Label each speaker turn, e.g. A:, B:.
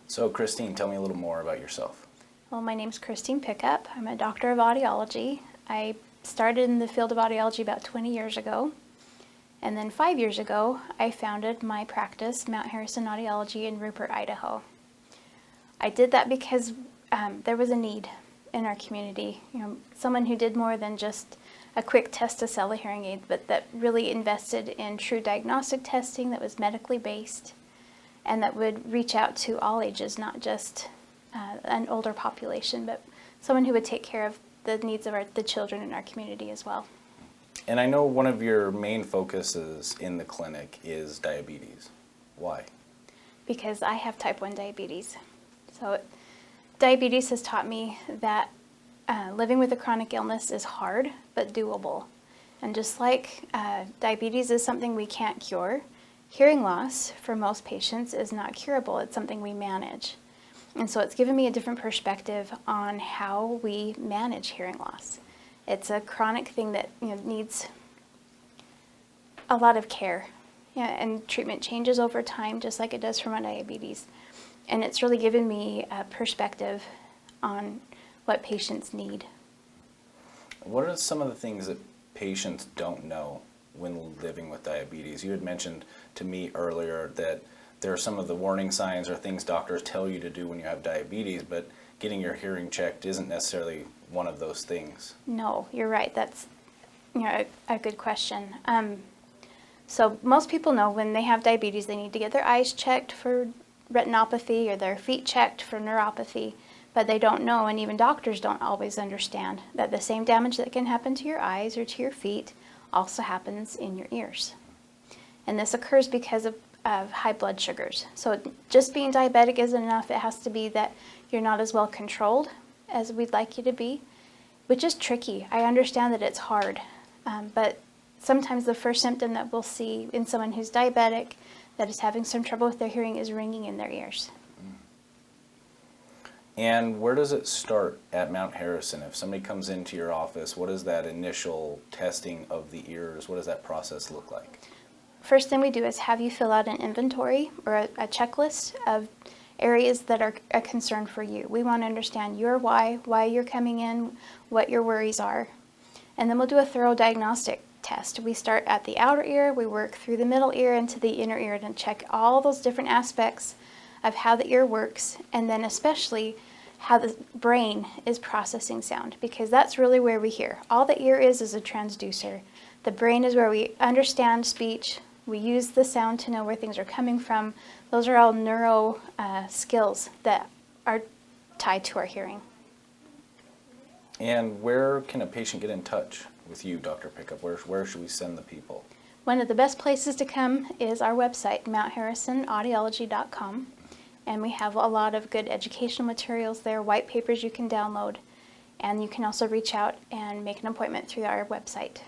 A: So Christine, tell me a little more about yourself.
B: Well, my name's Christine Pickup. I'm a doctor of audiology. I started in the field of audiology about 20 years ago. And then 5 years ago, I founded my practice, Mount Harrison Audiology in Rupert, Idaho. I did that because there was a need in our community. Someone who did more than just a quick test to sell a hearing aid, but that really invested in true diagnostic testing that was medically based and that would reach out to all ages, not just an older population, but someone who would take care of the needs of the children in our community as well.
A: And I know one of your main focuses in the clinic is diabetes. Why?
B: Because I have type 1 diabetes. So diabetes has taught me that living with a chronic illness is hard, but doable. And just like diabetes is something we can't cure, hearing loss for most patients is not curable. It's something we manage. And so it's given me a different perspective on how we manage hearing loss. It's a chronic thing that needs a lot of care, and treatment changes over time, just like it does for my diabetes. And it's really given me a perspective on what patients need.
A: What are some of the things that patients don't know when living with diabetes? You had mentioned to me earlier that there are some of the warning signs or things doctors tell you to do when you have diabetes, but getting your hearing checked isn't necessarily one of those things.
B: No, you're right. That's a good question. So most people know when they have diabetes, they need to get their eyes checked for retinopathy or their feet checked for neuropathy, but they don't know, and even doctors don't always understand, that the same damage that can happen to your eyes or to your feet also happens in your ears. And this occurs because of high blood sugars. So just being diabetic isn't enough. It has to be that you're not as well controlled as we'd like you to be, which is tricky. I understand that it's hard, but sometimes the first symptom that we'll see in someone who's diabetic that is having some trouble with their hearing is ringing in their ears.
A: And where does it start at Mount Harrison? If somebody comes into your office, what is that initial testing of the ears? What does that process look like?
B: First thing we do is have you fill out an inventory or a checklist of areas that are a concern for you. We want to understand your why you're coming in, what your worries are. And then we'll do a thorough diagnostic test. We start at the outer ear, we work through the middle ear into the inner ear and check all those different aspects of how the ear works, and then especially how the brain is processing sound, because that's really where we hear. All the ear is a transducer. The brain is where we understand speech. We use the sound to know where things are coming from. Those are all neuro skills that are tied to our hearing.
A: And where can a patient get in touch with you, Dr. Pickup? Where should we send the people?
B: One of the best places to come is our website, mountharrisonaudiology.com. And we have a lot of good educational materials there, white papers you can download. And you can also reach out and make an appointment through our website.